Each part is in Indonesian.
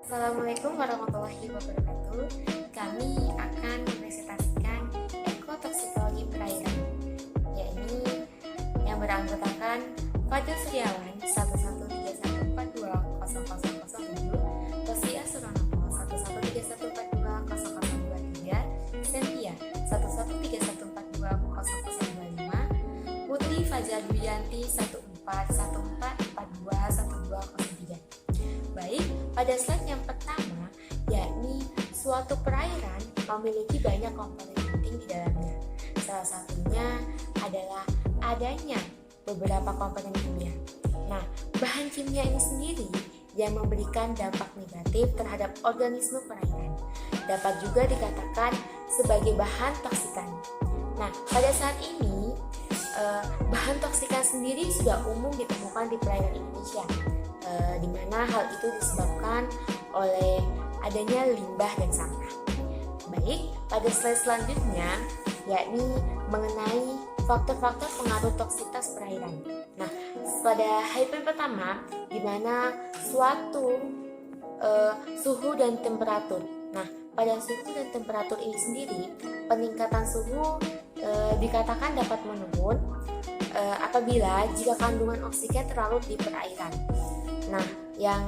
Assalamualaikum warahmatullahi wabarakatuh. Kami akan mempresentasikan ekotoksikologi perairan, yakni yang beranggotakan Fadil Setiawan 113141420007, Tosia Suronomo 1131420023, Sentia 1131414025, Putri Fajar Duyanti 1414421203. Baik, pada slide yang pertama, yakni suatu perairan memiliki banyak komponen penting di dalamnya. Salah satunya adalah adanya beberapa komponen kimia. Nah, bahan kimia ini sendiri yang memberikan dampak negatif terhadap organisme perairan. Dapat juga dikatakan sebagai bahan toksikan. Nah, pada saat ini, bahan toksikan sendiri sudah umum ditemukan di perairan Indonesia, di mana hal itu disebabkan oleh adanya limbah dan sampah. Baik, pada slide selanjutnya yakni mengenai faktor-faktor pengaruh toksitas perairan. Nah, pada hypen pertama di mana suatu suhu dan temperatur. Nah, pada suhu dan temperatur ini sendiri, peningkatan suhu dikatakan dapat menurun apabila jika kandungan oksigen terlarut di perairan. Nah, yang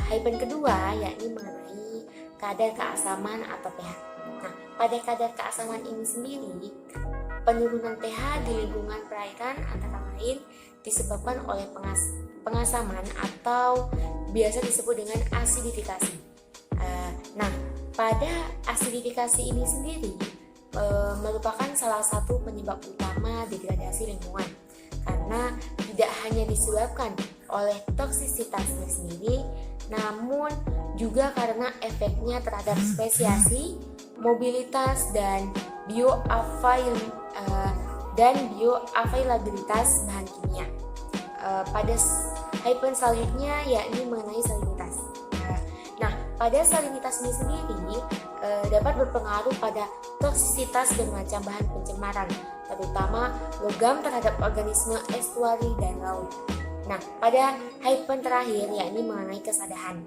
hypen kedua yakni mengenai kadar keasaman atau pH. Nah, pada kadar keasaman ini sendiri, penurunan pH di lingkungan perairan antara lain disebabkan oleh pengasaman atau biasa disebut dengan asidifikasi. Nah, pada asidifikasi ini sendiri merupakan salah satu penyebab utama degradasi lingkungan, karena tidak hanya disebabkan oleh toksisitasnya sendiri, namun juga karena efeknya terhadap spesiasi, mobilitas, dan bioavailabilitas bahan kimia. Pada hypen selanjutnya yakni mengenai salinitas. Nah, pada salinitas ini sendiri dapat berpengaruh pada toksisitas bermacam bahan pencemaran, terutama logam terhadap organisme estuari dan laut. Nah, pada hypen terakhir yakni mengenai kesadahan.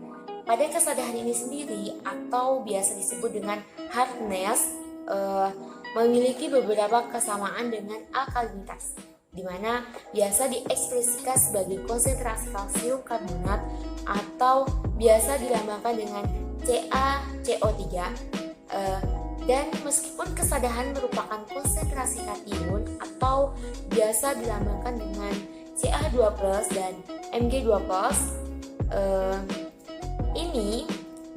Pada kesadahan ini sendiri atau biasa disebut dengan hardness memiliki beberapa kesamaan dengan alkalinitas, di mana biasa diekspresikan sebagai konsentrasi kalsium karbonat atau biasa dilambangkan dengan CaCO3. Dan meskipun kesadahan merupakan konsentrasi kation atau biasa dilambangkan dengan Ca2+ dan Mg2+, ini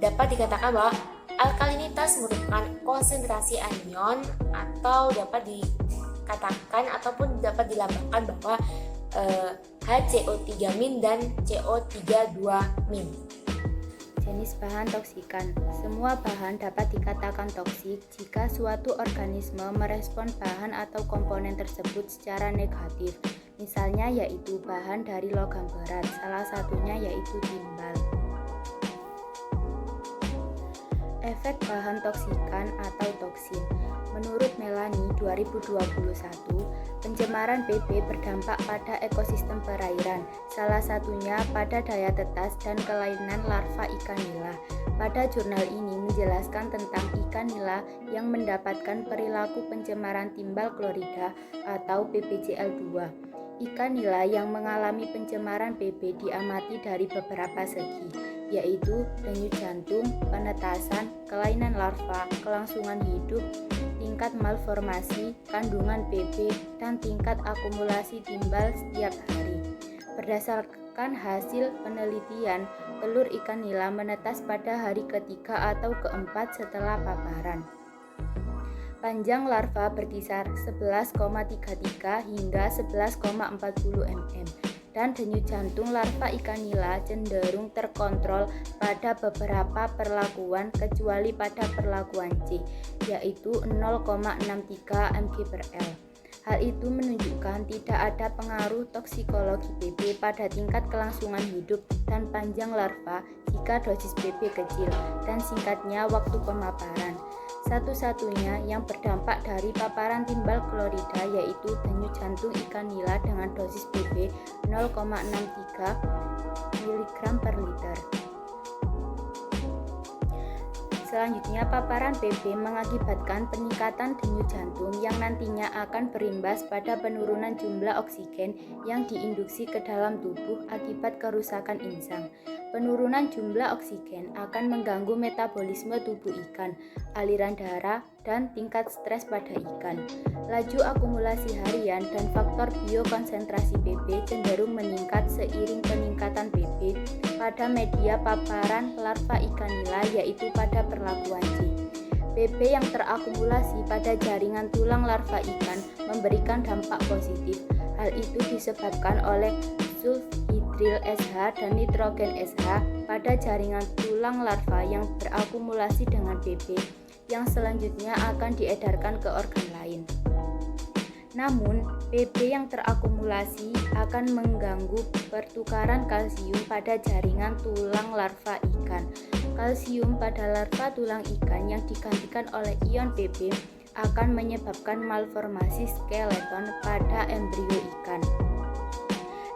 dapat dikatakan bahwa alkalinitas merupakan konsentrasi anion atau dapat dikatakan ataupun dapat dilambangkan bahwa HCO3- dan CO32-. Jenis bahan toksikan. Semua bahan dapat dikatakan toksik jika suatu organisme merespon bahan atau komponen tersebut secara negatif. Misalnya yaitu bahan dari logam berat, salah satunya yaitu timbal. Efek bahan toksikan atau toksin. Menurut Melani 2021, pencemaran BB berdampak pada ekosistem perairan, salah satunya pada daya tetas dan kelainan larva ikan nila. Pada jurnal ini menjelaskan tentang ikan nila yang mendapatkan perilaku pencemaran timbal klorida atau PBCl2. Ikan nila yang mengalami pencemaran BB diamati dari beberapa segi, yaitu denyut jantung, penetasan, kelainan larva, kelangsungan hidup, tingkat malformasi, kandungan BB, dan tingkat akumulasi timbal setiap hari. Berdasarkan hasil penelitian, telur ikan nila menetas pada hari ketiga atau keempat setelah paparan. Panjang larva berkisar 11,33 hingga 11,40 mm. Dan denyut jantung larva ikan nila cenderung terkontrol pada beberapa perlakuan kecuali pada perlakuan C, yaitu 0,63 mg/L. Hal itu menunjukkan tidak ada pengaruh toksikologi BB pada tingkat kelangsungan hidup dan panjang larva jika dosis BB kecil dan singkatnya waktu pemaparan. Satu-satunya yang berdampak dari paparan timbal klorida yaitu denyut jantung ikan nila dengan dosis BB 0,63 mg/liter. Selanjutnya, paparan PB mengakibatkan peningkatan denyut jantung yang nantinya akan berimbas pada penurunan jumlah oksigen yang diinduksi ke dalam tubuh akibat kerusakan insang. Penurunan jumlah oksigen akan mengganggu metabolisme tubuh ikan, aliran darah, dan tingkat stres pada ikan. Laju akumulasi harian dan faktor biokonsentrasi PB cenderung meningkat seiring peningkatan PB pada media paparan larva ikan nila, yaitu pada perlakuan C. PB yang terakumulasi pada jaringan tulang larva ikan memberikan dampak positif. Hal itu disebabkan oleh sulfhidril SH dan nitrogen SH pada jaringan tulang larva yang berakumulasi dengan PB yang selanjutnya akan diedarkan ke organ lain. Namun, PB yang terakumulasi akan mengganggu pertukaran kalsium pada jaringan tulang larva ikan. Kalsium pada larva tulang ikan yang digantikan oleh ion PB akan menyebabkan malformasi skeleton pada embrio ikan.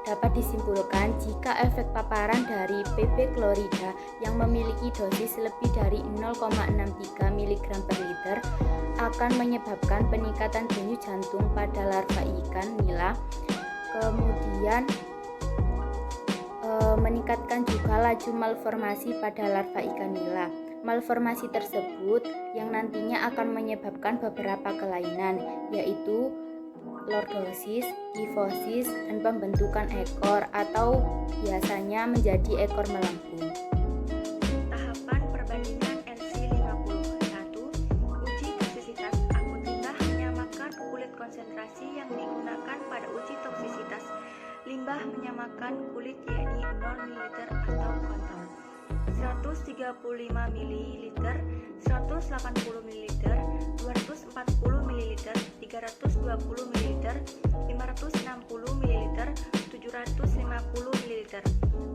Dapat disimpulkan jika efek paparan dari PB klorida yang memiliki dosis lebih dari 0,63 mg per liter akan menyebabkan peningkatan denyut jantung pada larva ikan nila, kemudian meningkatkan juga laju malformasi pada larva ikan nila. Malformasi tersebut yang nantinya akan menyebabkan beberapa kelainan, yaitu lordosis, kifosis, dan pembentukan ekor atau biasanya menjadi ekor melengkung. Tahapan perbandingan LC50. 1. Uji toksisitas akut limbah menyamakan kulit konsentrasi yang digunakan pada uji toksisitas limbah menyamakan kulit, yakni 0 ml atau kontrol. 135 ml, 180 ml, 240 ml, 320 ml, 560 ml, 750 ml,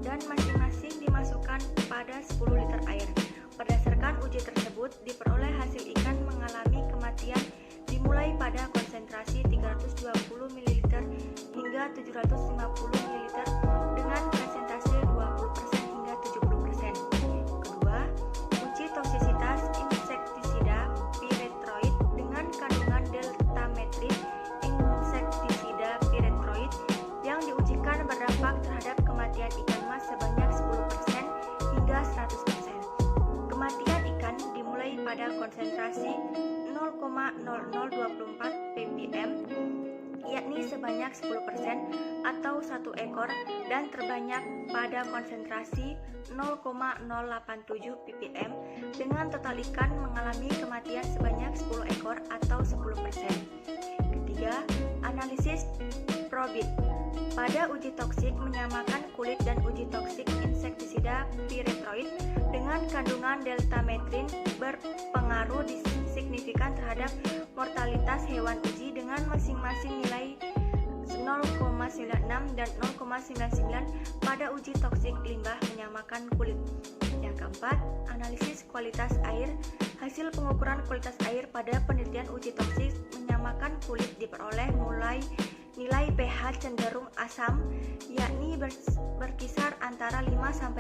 dan masing-masing dimasukkan pada 10 liter air. Berdasarkan uji tersebut, diperoleh hasil ikan mengalami kematian dimulai pada konsentrasi 320 ml hingga 750 ml dengan presentase 20% hingga 70%. Kedua, uji toksisitas insektisida piretroid dengan kandungan deltametrin. Insektisida piretroid yang diujikan berdampak terhadap kematian ikan mas sebanyak 10% hingga 100%. Kematian ikan dimulai pada konsentrasi 0,0024 ppm, yakni sebanyak 10% atau 1 ekor, dan terbanyak pada konsentrasi 0,087 ppm dengan total ikan mengalami kematian sebanyak 10 ekor atau 10%. Ketiga, analisis probit. Pada uji toksik menyamakan kulit dan uji toksik insektisida piretroid dengan kandungan deltametrin berpengaruh signifikan terhadap mortalitas hewan uji dengan masing-masing nilai 0,96 dan 0,99 pada uji toksik limbah menyamakan kulit. Yang keempat, analisis kualitas air. Hasil pengukuran kualitas air pada penelitian uji toksik menyamakan kulit diperoleh mulai nilai pH cenderung asam, yakni berkisar antara 5-6.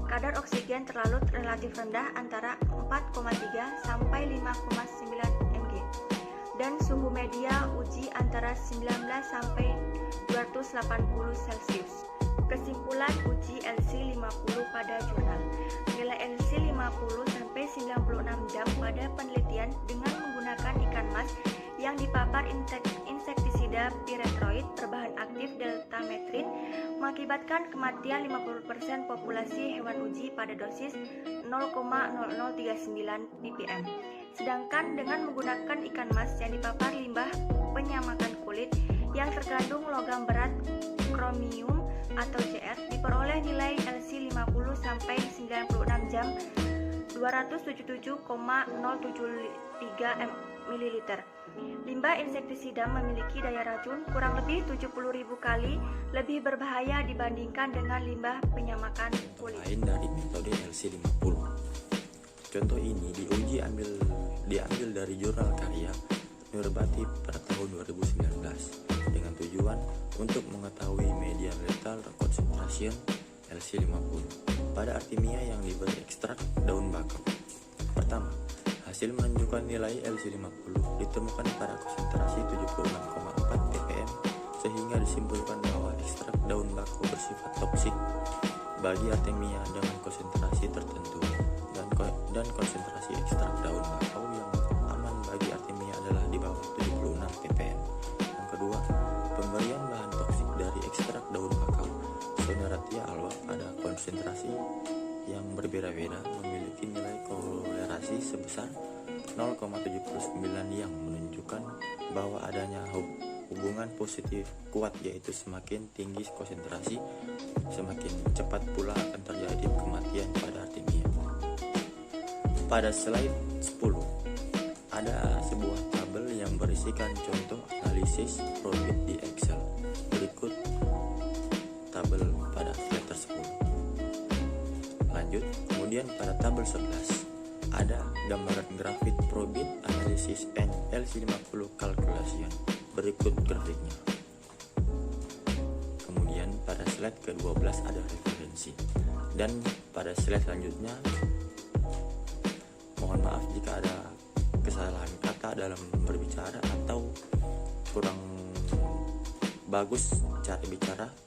Kadar oksigen terlalu relatif rendah antara 4,3 sampai 5,9 mg. Dan suhu media uji antara 19 sampai 280 Celcius. Kesimpulan uji LC50 pada jurnal. Nilai LC50 sampai 96 jam pada penelitian dengan menggunakan ikan mas yang dipapar insektisida piretroid berbahan aktif deltametrin mengakibatkan kematian 50% populasi hewan uji pada dosis 0,0039 ppm. Sedangkan dengan menggunakan ikan mas yang dipapar limbah penyamakan kulit yang terkandung logam berat kromium atau Cr, diperoleh nilai LC50 sampai 96 jam 277,073 ml. Limbah insektisida memiliki daya racun kurang lebih 70.000 kali lebih berbahaya dibandingkan dengan limbah penyamakan kulit. Lain dari metode LC50. Contoh ini diambil dari jurnal karya Neurobativ pada tahun 2019 dengan tujuan untuk mengetahui median lethal concentration LC50 pada artemia yang diberi ekstrak daun bakau. pertama, hasil menunjukkan nilai LC50 ditemukan pada konsentrasi 76,4 ppm sehingga disimpulkan bahwa ekstrak daun bakau bersifat toksik bagi artemia dengan konsentrasi tertentu dan konsentrasi ekstrak daun bakau yang aman bagi artemia adalah di bawah 76 ppm. Yang kedua, pemberian bahan toksik dari ekstrak daun bakau Soneratia alba pada konsentrasi yang berbeda-beda memiliki nilai kolerasi sebesar 0,79 yang menunjukkan bahwa adanya hubungan positif kuat, yaitu semakin tinggi konsentrasi semakin cepat pula akan terjadi kematian pada artemia. Pada slide 10 ada sebuah tabel yang berisikan contoh analisis probit di Excel. Berikut tabel pada slide tersebut. Lanjut, kemudian pada tabel 11 ada gambaran grafik probit analisis LC50 calculation. Berikut grafiknya. Kemudian pada slide ke-12 ada referensi. Dan pada slide selanjutnya, mohon maaf jika ada kesalahan kata dalam berbicara atau kurang bagus cara bicara.